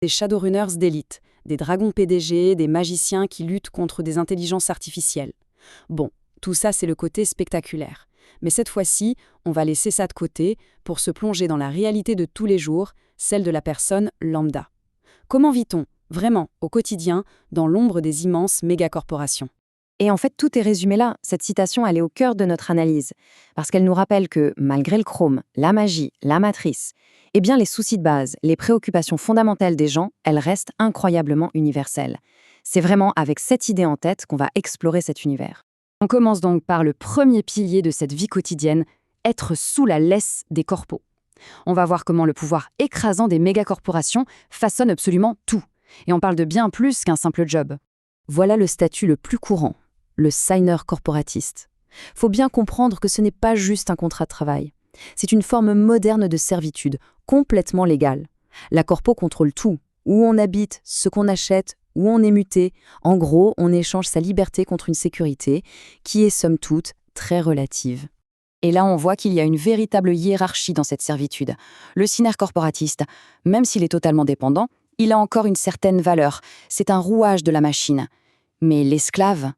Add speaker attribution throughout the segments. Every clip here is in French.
Speaker 1: Des Shadowrunners d'élite, des dragons PDG, des magiciens qui luttent contre des intelligences artificielles. Bon, tout ça c'est le côté spectaculaire. Mais cette fois-ci, on va laisser ça de côté pour se plonger dans la réalité de tous les jours, celle de la personne lambda. Comment vit-on, vraiment, au quotidien, dans l'ombre des immenses mégacorporations ?
Speaker 2: Et en fait, tout est résumé là. Cette citation, elle est au cœur de notre analyse. Parce qu'elle nous rappelle que, malgré le chrome, la magie, la matrice, eh bien, les soucis de base, les préoccupations fondamentales des gens, elles restent incroyablement universelles. C'est vraiment avec cette idée en tête qu'on va explorer cet univers. On commence donc par le premier pilier de cette vie quotidienne, être sous la laisse des corpos. On va voir comment le pouvoir écrasant des mégacorporations façonne absolument tout. Et on parle de bien plus qu'un simple job. Voilà le statut le plus courant, le signer corporatiste. Faut bien comprendre que ce n'est pas juste un contrat de travail. C'est une forme moderne de servitude, complètement légale. La corpo contrôle tout, où on habite, ce qu'on achète, où on est muté. En gros, on échange sa liberté contre une sécurité qui est somme toute très relative. Et là, on voit qu'il y a une véritable hiérarchie dans cette servitude. Le signer corporatiste, même s'il est totalement dépendant, il a encore une certaine valeur. C'est un rouage de la machine. Mais l'esclave,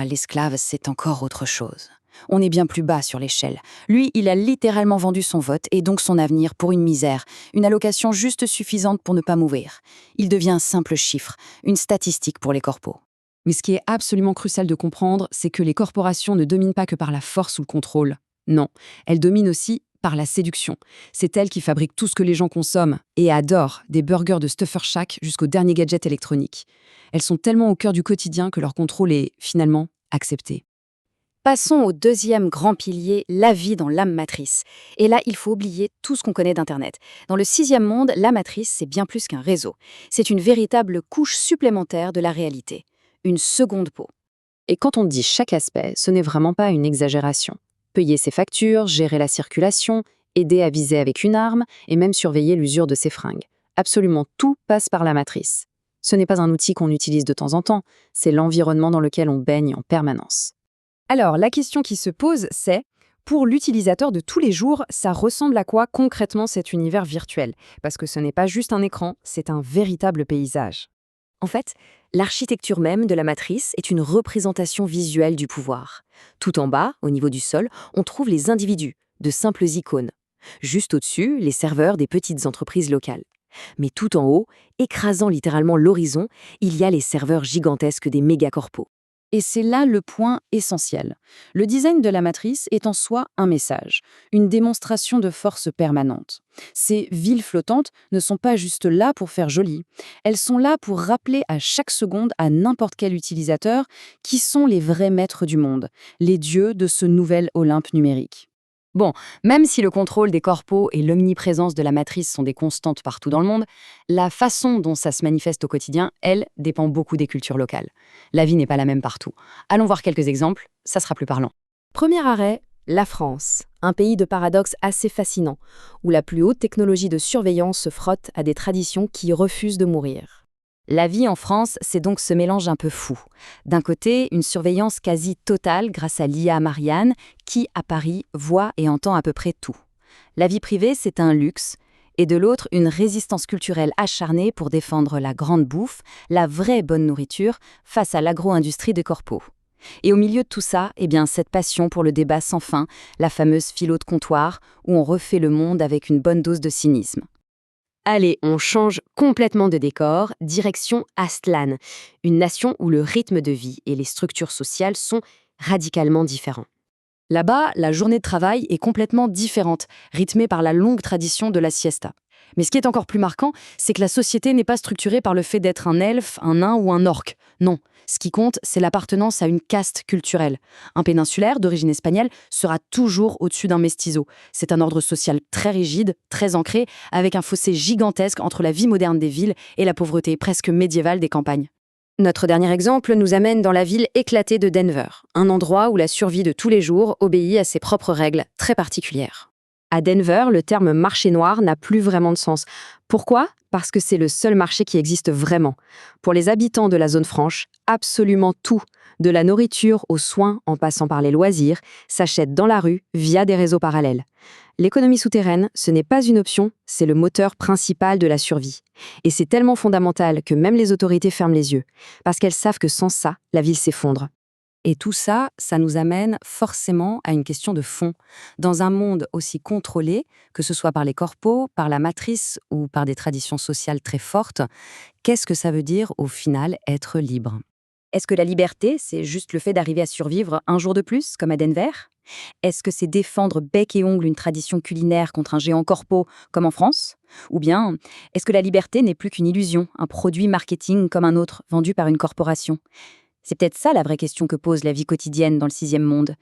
Speaker 2: l'esclave, c'est encore autre chose. On est bien plus bas sur l'échelle. Lui, il a littéralement vendu son vote et donc son avenir pour une misère, une allocation juste suffisante pour ne pas mourir. Il devient un simple chiffre, une statistique pour les corpos.
Speaker 1: Mais ce qui est absolument crucial de comprendre, c'est que les corporations ne dominent pas que par la force ou le contrôle. Non, elles dominent aussi par la séduction. C'est elles qui fabriquent tout ce que les gens consomment et adorent, des burgers de Stuffer Shack jusqu'au dernier gadget électronique. Elles sont tellement au cœur du quotidien que leur contrôle est, finalement, accepté.
Speaker 2: Passons au deuxième grand pilier, la vie dans l'âme matrice. Et là, il faut oublier tout ce qu'on connaît d'Internet. Dans le sixième monde, la matrice, c'est bien plus qu'un réseau. C'est une véritable couche supplémentaire de la réalité. Une seconde peau.
Speaker 3: Et quand on dit chaque aspect, ce n'est vraiment pas une exagération. Payer ses factures, gérer la circulation, aider à viser avec une arme et même surveiller l'usure de ses fringues. Absolument tout passe par la matrice. Ce n'est pas un outil qu'on utilise de temps en temps, c'est l'environnement dans lequel on baigne en permanence.
Speaker 1: Alors, la question qui se pose, c'est, pour l'utilisateur de tous les jours, ça ressemble à quoi concrètement cet univers virtuel ? Parce que ce n'est pas juste un écran, c'est un véritable paysage.
Speaker 2: En fait, l'architecture même de la matrice est une représentation visuelle du pouvoir. Tout en bas, au niveau du sol, on trouve les individus, de simples icônes. Juste au-dessus, les serveurs des petites entreprises locales. Mais tout en haut, écrasant littéralement l'horizon, il y a les serveurs gigantesques des mégacorpos.
Speaker 1: Et c'est là le point essentiel. Le design de la matrice est en soi un message, une démonstration de force permanente. Ces villes flottantes ne sont pas juste là pour faire joli. Elles sont là pour rappeler à chaque seconde à n'importe quel utilisateur qui sont les vrais maîtres du monde, les dieux de ce nouvel Olympe numérique. Bon, même si le contrôle des corpos et l'omniprésence de la matrice sont des constantes partout dans le monde, la façon dont ça se manifeste au quotidien, elle, dépend beaucoup des cultures locales. La vie n'est pas la même partout. Allons voir quelques exemples, ça sera plus parlant.
Speaker 2: Premier arrêt, la France, un pays de paradoxes assez fascinant, où la plus haute technologie de surveillance se frotte à des traditions qui refusent de mourir. La vie en France, c'est donc ce mélange un peu fou. D'un côté, une surveillance quasi totale grâce à l'IA Marianne, qui, à Paris, voit et entend à peu près tout. La vie privée, c'est un luxe. Et de l'autre, une résistance culturelle acharnée pour défendre la grande bouffe, la vraie bonne nourriture, face à l'agro-industrie des corpos. Et au milieu de tout ça, cette passion pour le débat sans fin, la fameuse philo de comptoir, où on refait le monde avec une bonne dose de cynisme. Allez, on change complètement de décor, direction Aztlán, une nation où le rythme de vie et les structures sociales sont radicalement différents.
Speaker 1: Là-bas, la journée de travail est complètement différente, rythmée par la longue tradition de la siesta. Mais ce qui est encore plus marquant, c'est que la société n'est pas structurée par le fait d'être un elfe, un nain ou un orque. Non, ce qui compte, c'est l'appartenance à une caste culturelle. Un péninsulaire d'origine espagnole sera toujours au-dessus d'un mestizo. C'est un ordre social très rigide, très ancré, avec un fossé gigantesque entre la vie moderne des villes et la pauvreté presque médiévale des campagnes.
Speaker 2: Notre dernier exemple nous amène dans la ville éclatée de Denver, un endroit où la survie de tous les jours obéit à ses propres règles très particulières.
Speaker 3: À Denver, le terme marché noir n'a plus vraiment de sens. Pourquoi? Parce que c'est le seul marché qui existe vraiment. Pour les habitants de la zone franche, absolument tout, de la nourriture aux soins en passant par les loisirs, s'achète dans la rue via des réseaux parallèles. L'économie souterraine, ce n'est pas une option, c'est le moteur principal de la survie. Et c'est tellement fondamental que même les autorités ferment les yeux, parce qu'elles savent que sans ça, la ville s'effondre.
Speaker 2: Et tout ça, ça nous amène forcément à une question de fond. Dans un monde aussi contrôlé, que ce soit par les corpos, par la matrice ou par des traditions sociales très fortes, qu'est-ce que ça veut dire au final être libre? Est-ce que la liberté, c'est juste le fait d'arriver à survivre un jour de plus, comme à Denver? Est-ce que c'est défendre bec et ongle une tradition culinaire contre un géant corpo, comme en France? Ou bien, est-ce que la liberté n'est plus qu'une illusion, un produit marketing comme un autre, vendu par une corporation? C'est peut-être ça la vraie question que pose la vie quotidienne dans le sixième monde.